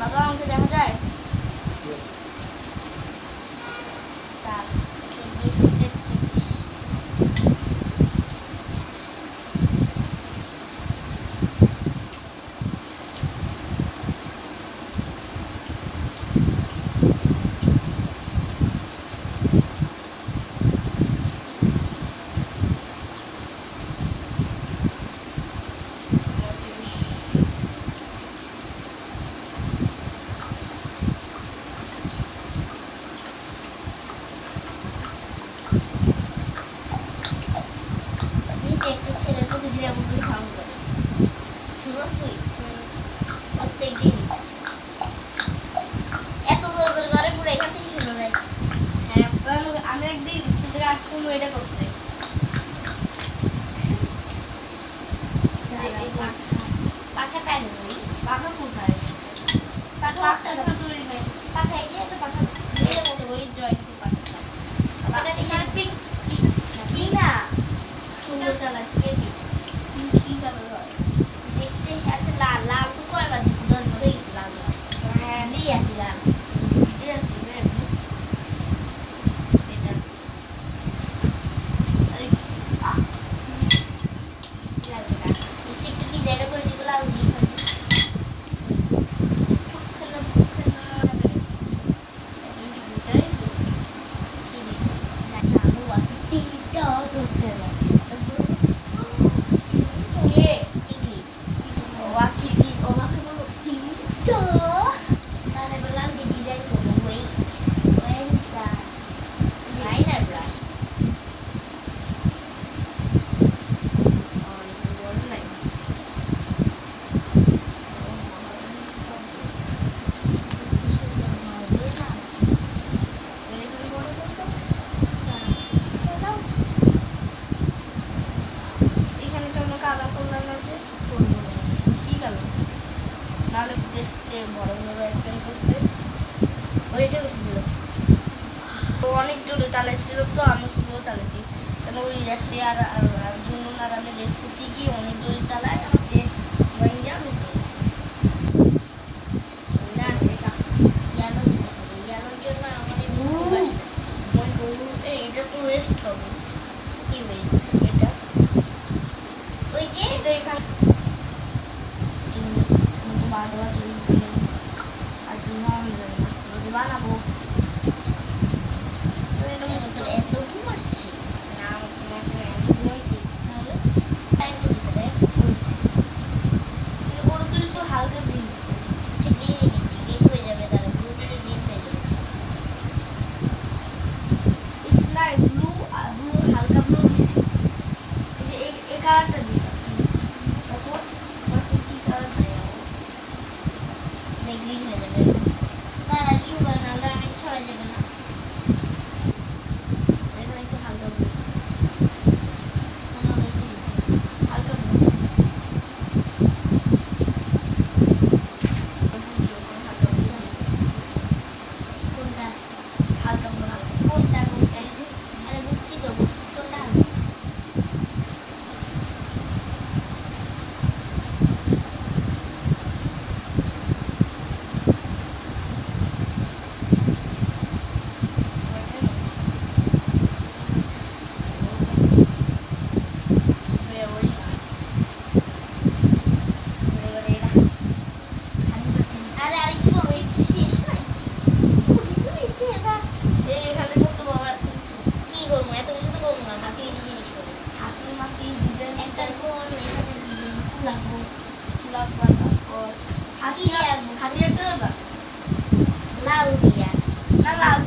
বাবা আমাকে দেখা যায় Yes. 4 14 33 নিচে একটা ছেলে প্রতিদিন এমন করে সাউন্ড করে শুনছ তুই প্রত্যেক দিন এত জোর জোর করে পুরো এখান থেকে শোনা যায়। হ্যাঁ কারণ আমি একদিন স্কুল থেকে আসতে এটা করছে পাখা টাইম করি পাখা কোথায় পাখা তুলি নেই পাখা এই যে একটা পাখা এর মতো করি জয়েন্ট পাখা পাখা এখানে পিক পিক না সুন্দর কালার কে পিক কি কালার হয় দেখতে আছে লাল লাল তো কয়বার দিছি 10 বার হয়ে গেছে লাল হ্যাঁ দিয়ে আসি লাল দিয়ে আসি এটা আরে লালটা একটু ডিজাইন করে দিব লাল দিয়ে অনেক জোরে চালাইছিল তো আমি স্লো চালাইছি কেন ওই একসে আর জুনুন আর আমি রেস করতে গিয়ে অনেক জোরে চালাই আমাকে ভেঙে আমি এটা তো ওয়েস্ট হবে কি ওয়েস্ট এটা ওই যে এটা এখানে বাঁধা আর বানাবো এত ঘুম আসছে না আমার ঘুম আসে না আমি ঘুমাইছি তাহলে টাইম তো দিছে রে বড় করে তো হালকা গ্রিন দিচ্ছে আচ্ছা গ্রিনই দিচ্ছি গ্রিন হয়ে যাবে তাহলে ব্লু দিলে গ্রিন হয়ে যাবে না ব্লু আর ব্লু হালকা ব্লু দিচ্ছে এই যে এই কালারটা দিচ্ছে দেখো পাশে কি কালার দেয় গ্রিন হয়ে যাবে তার সুগার নাহলে আমি ছড়া যাবে না লাল দিয়া না লাল